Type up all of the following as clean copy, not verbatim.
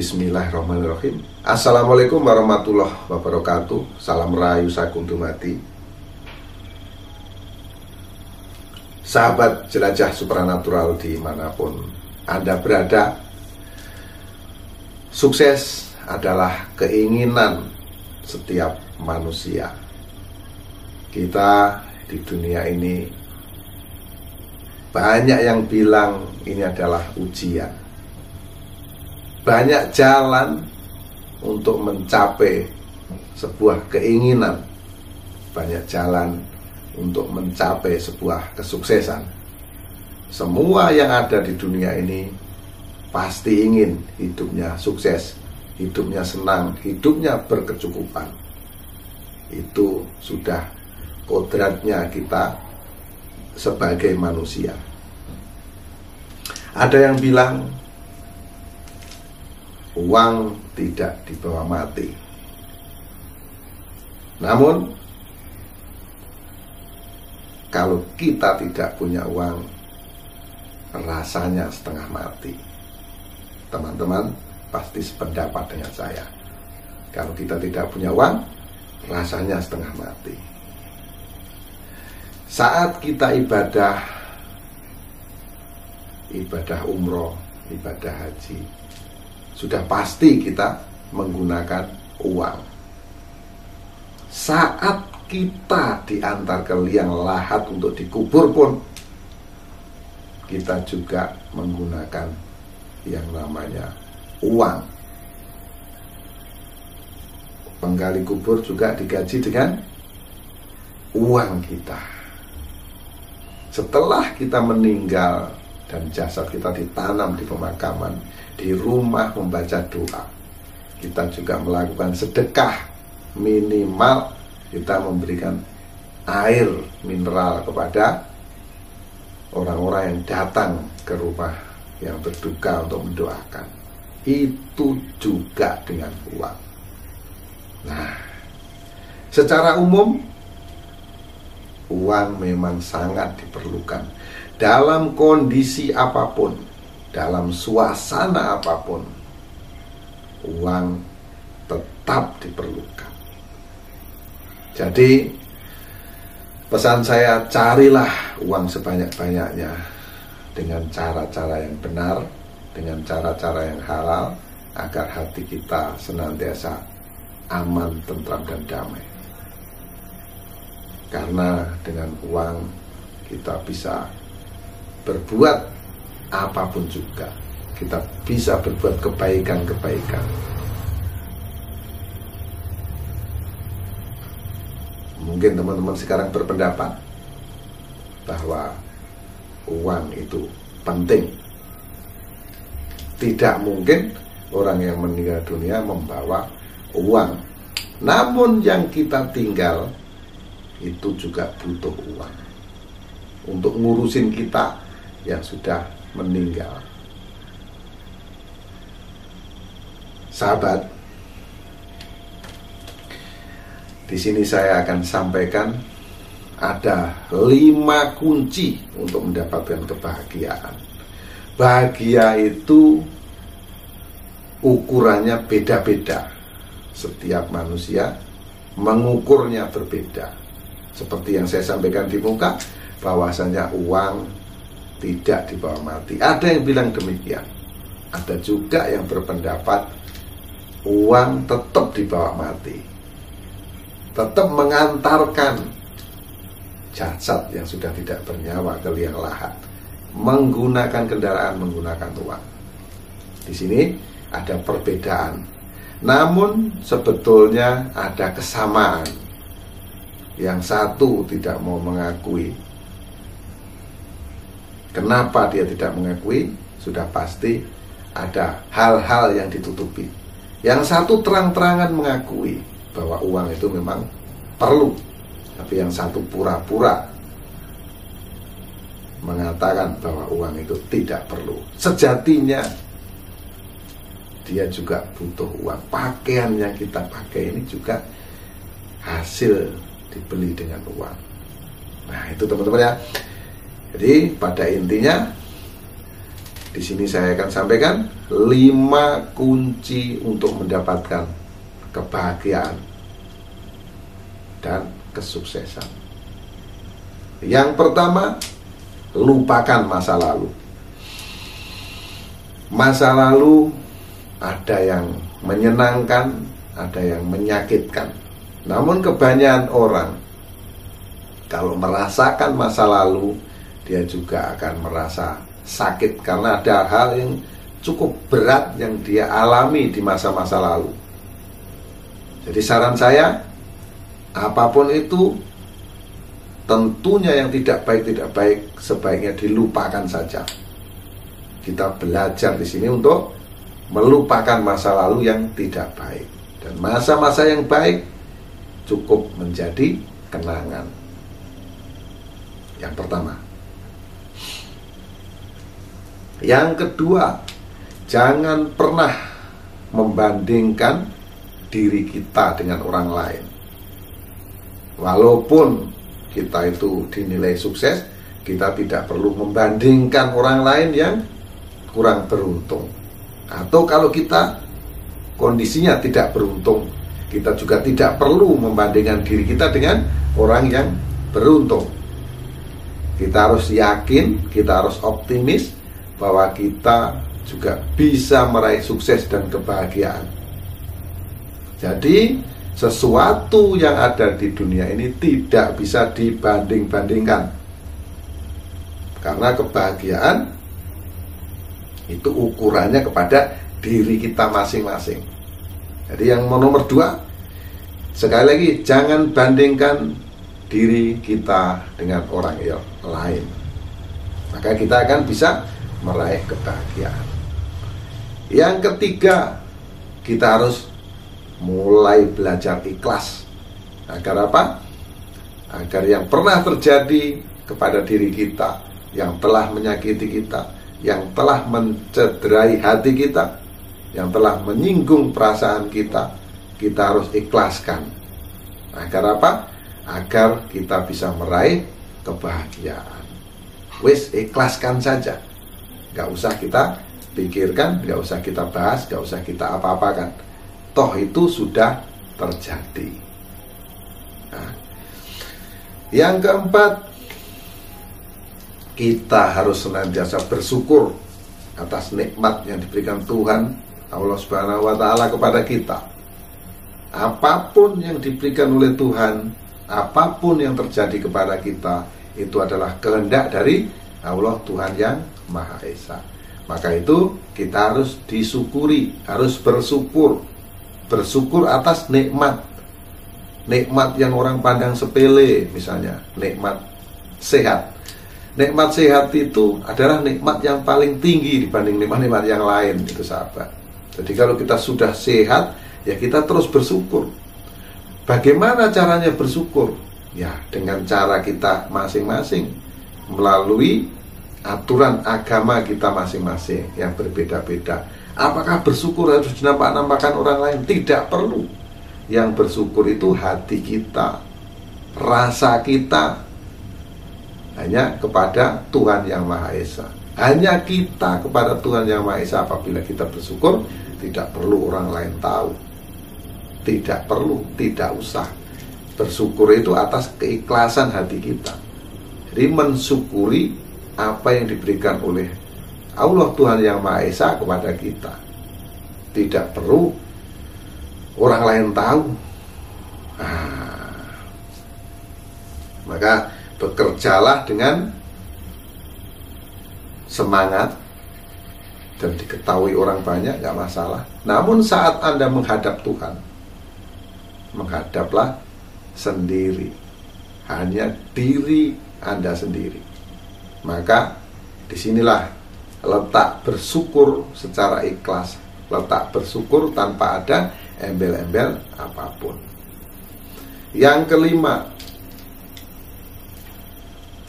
Bismillahirrahmanirrahim. Assalamualaikum warahmatullahi wabarakatuh. Salam rahayu sakuntum hati. Sahabat jelajah supranatural dimanapun Anda berada, sukses adalah keinginan setiap manusia. Kita di dunia ini banyak yang bilang ini adalah ujian. Banyak jalan untuk mencapai sebuah keinginan, banyak jalan untuk mencapai sebuah kesuksesan. Semua yang ada di dunia ini pasti ingin hidupnya sukses, hidupnya senang, hidupnya berkecukupan. Itu sudah kodratnya kita sebagai manusia. Ada yang bilang uang tidak dibawa mati. Namun kalau kita tidak punya uang, rasanya setengah mati. Teman-teman pasti sependapat dengan saya. Kalau kita tidak punya uang, rasanya setengah mati. Saat kita ibadah umroh, ibadah haji, sudah pasti kita menggunakan uang. Saat kita diantar ke liang lahat untuk dikubur pun, kita juga menggunakan yang namanya uang. Penggali kubur juga digaji dengan uang kita. Setelah kita meninggal dan jasad kita ditanam di pemakaman, di rumah membaca doa, kita juga melakukan sedekah. Minimal kita memberikan air mineral kepada orang-orang yang datang ke rumah yang berduka untuk mendoakan. Itu juga dengan uang. Nah, secara umum uang memang sangat diperlukan dalam kondisi apapun, dalam suasana apapun. Uang tetap diperlukan. Jadi pesan saya, carilah uang sebanyak-banyaknya dengan cara-cara yang benar, dengan cara-cara yang halal, agar hati kita senantiasa aman, tentram, dan damai. Karena dengan uang kita bisa berbuat apapun juga. Kita bisa berbuat kebaikan-kebaikan. Mungkin teman-teman sekarang berpendapat bahwa uang itu penting. Tidak mungkin orang yang meninggal dunia membawa uang. Namun yang kita tinggal itu juga butuh uang untuk ngurusin kita yang sudah meninggal. Sahabat, di sini saya akan sampaikan ada 5 kunci untuk mendapatkan kebahagiaan. Bahagia itu ukurannya beda-beda. Setiap manusia mengukurnya berbeda. Seperti yang saya sampaikan di muka, bahwasanya uang tidak dibawa mati. Ada yang bilang demikian. Ada juga yang berpendapat uang tetap dibawa mati, tetap mengantarkan jasad yang sudah tidak bernyawa ke liang lahat, menggunakan kendaraan, menggunakan uang. Di sini ada perbedaan, namun sebetulnya ada kesamaan. Yang satu tidak mau mengakui Kenapa dia tidak mengakui? Sudah pasti ada hal-hal yang ditutupi. Yang satu terang-terangan mengakui bahwa uang itu memang perlu, tapi yang satu pura-pura mengatakan bahwa uang itu tidak perlu. Sejatinya dia juga butuh uang. Pakaian yang kita pakai ini juga hasil dibeli dengan uang. Nah, itu teman-teman ya. Jadi pada intinya di sini saya akan sampaikan 5 kunci untuk mendapatkan kebahagiaan dan kesuksesan. Yang pertama, lupakan masa lalu. Masa lalu ada yang menyenangkan, ada yang menyakitkan. Namun kebanyakan orang kalau merasakan masa lalu, dia juga akan merasa sakit karena ada hal yang cukup berat yang dia alami di masa-masa lalu. Jadi saran saya, apapun itu, tentunya yang tidak baik sebaiknya dilupakan saja. Kita belajar di sini untuk melupakan masa lalu yang tidak baik, dan masa-masa yang baik cukup menjadi kenangan. Yang pertama. Yang kedua, jangan pernah membandingkan diri kita dengan orang lain. Walaupun kita itu dinilai sukses, kita tidak perlu membandingkan orang lain yang kurang beruntung. Atau kalau kita kondisinya tidak beruntung, kita juga tidak perlu membandingkan diri kita dengan orang yang beruntung. Kita harus yakin, kita harus optimis bahwa kita juga bisa meraih sukses dan kebahagiaan. Jadi sesuatu yang ada di dunia ini tidak bisa dibanding-bandingkan, karena kebahagiaan itu ukurannya kepada diri kita masing-masing. Jadi yang nomor 2, sekali lagi, jangan bandingkan diri kita dengan orang lain, maka kita akan bisa meraih kebahagiaan. Yang ketiga, kita harus mulai belajar ikhlas. Agar apa? Agar yang pernah terjadi kepada diri kita, yang telah menyakiti kita, yang telah mencederai hati kita, yang telah menyinggung perasaan kita, kita harus ikhlaskan. Agar apa? Agar kita bisa meraih kebahagiaan. Wis, ikhlaskan saja. Gak usah kita pikirkan, gak usah kita bahas, gak usah kita apa-apakan. Toh itu sudah terjadi. Nah, yang keempat, kita harus senantiasa bersyukur atas nikmat yang diberikan Tuhan Allah Subhanahu wa Ta'ala kepada kita. Apapun yang diberikan oleh Tuhan, apapun yang terjadi kepada kita, itu adalah kehendak dari Allah Tuhan yang Maha Esa. Maka itu kita harus disyukuri, harus bersyukur. Bersyukur atas nikmat. Nikmat yang orang pandang sepele, misalnya nikmat sehat. Nikmat sehat itu adalah nikmat yang paling tinggi dibanding nikmat-nikmat yang lain, itu sahabat. Jadi kalau kita sudah sehat, ya kita terus bersyukur. Bagaimana caranya bersyukur? Ya dengan cara kita masing-masing, melalui aturan agama kita masing-masing yang berbeda-beda. Apakah bersyukur harus dinampak-nampakkan orang lain? Tidak perlu. Yang bersyukur itu hati kita, rasa kita, hanya kepada Tuhan yang Maha Esa. Hanya kita kepada Tuhan yang Maha Esa. Apabila kita bersyukur, tidak perlu orang lain tahu. Tidak perlu, tidak usah. Bersyukur itu atas keikhlasan hati kita. Jadi mensyukuri apa yang diberikan oleh Allah Tuhan yang Maha Esa kepada kita. Tidak perlu orang lain tahu. Maka bekerjalah dengan semangat dan diketahui orang banyak, gak masalah. Namun saat Anda menghadap Tuhan, menghadaplah sendiri, hanya diri Anda sendiri. Maka disinilah letak bersyukur secara ikhlas, letak bersyukur tanpa ada embel-embel apapun. Yang kelima,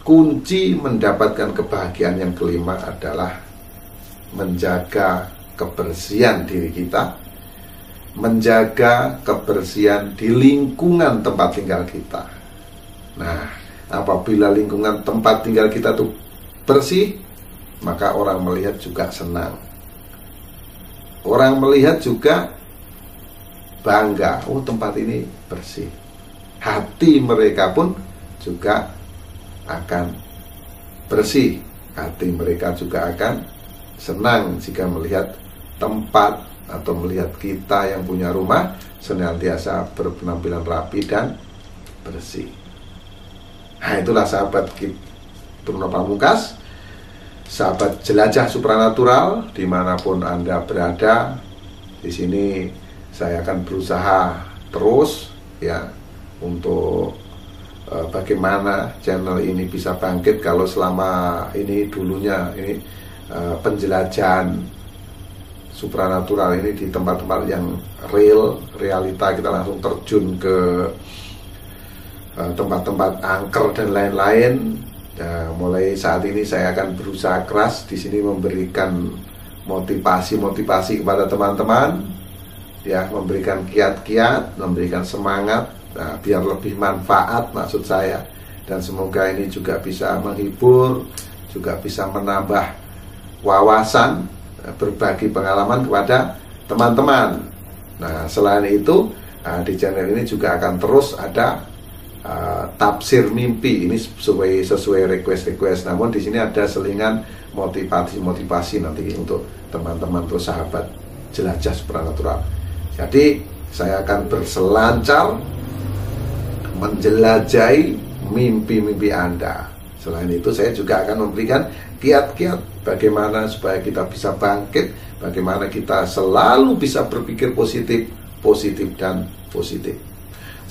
kunci mendapatkan kebahagiaan yang kelima adalah menjaga kebersihan diri kita, menjaga kebersihan di lingkungan tempat tinggal kita. Nah, apabila lingkungan tempat tinggal kita itu bersih, maka orang melihat juga senang. Orang melihat juga bangga, oh tempat ini bersih. Hati mereka pun juga akan bersih. Hati mereka juga akan senang jika melihat tempat atau melihat kita yang punya rumah senantiasa berpenampilan rapi dan bersih. Nah, itulah sahabat Bruno Pamungkas, sahabat jelajah supranatural dimanapun Anda berada. Di sini saya akan berusaha terus ya untuk bagaimana channel ini bisa bangkit. Kalau selama ini dulunya ini penjelajahan supranatural ini di tempat-tempat yang realita, kita langsung terjun ke tempat-tempat angker dan lain-lain. Nah, mulai saat ini saya akan berusaha keras di sini memberikan motivasi kepada teman-teman, ya, memberikan kiat-kiat, memberikan semangat, nah, biar lebih manfaat maksud saya, dan semoga ini juga bisa menghibur, juga bisa menambah wawasan, berbagi pengalaman kepada teman-teman. Nah, selain itu di channel ini juga akan terus ada tafsir mimpi, ini sesuai request. Namun di sini ada selingan motivasi nanti untuk teman-teman atau sahabat jelajah supranatural. Jadi saya akan berselancar menjelajahi mimpi-mimpi Anda. Selain itu saya juga akan memberikan kiat-kiat bagaimana supaya kita bisa bangkit, bagaimana kita selalu bisa berpikir positif dan positif.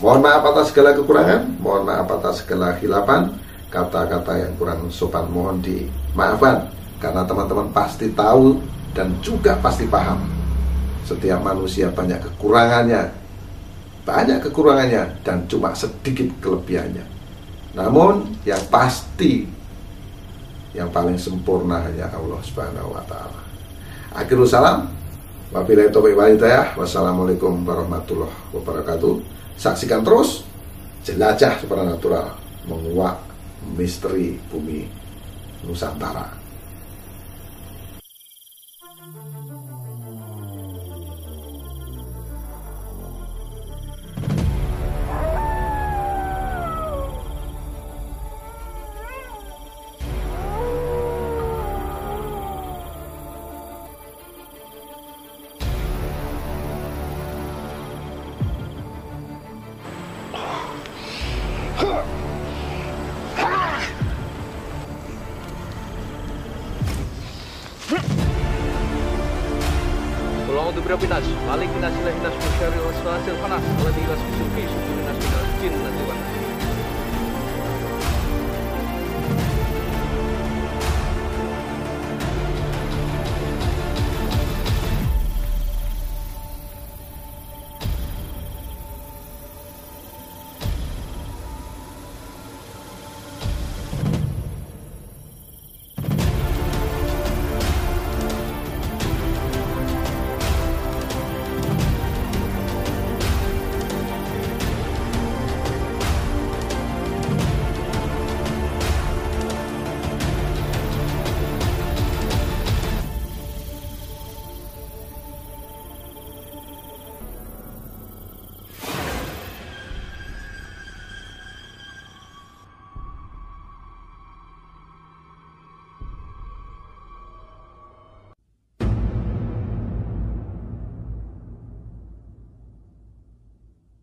Mohon maaf atas segala kekurangan, mohon maaf atas segala khilapan, kata-kata yang kurang sopan mohon dimaafkan, karena teman-teman pasti tahu dan juga pasti paham. Setiap manusia banyak kekurangannya dan cuma sedikit kelebihannya. Namun yang pasti, yang paling sempurna hanya Allah Subhanahu wa Ta'ala. Akhirul salam, wabillahi taufiq wal hidayah, wassalamualaikum warahmatullahi wabarakatuh. Saksikan terus jelajah supranatural, menguak misteri bumi Nusantara. Wallahu berapintas, malik minasilah hinas musyari wasfasil panas, alladhi wasfusul fi sukurin nas minal jin dan jiwan.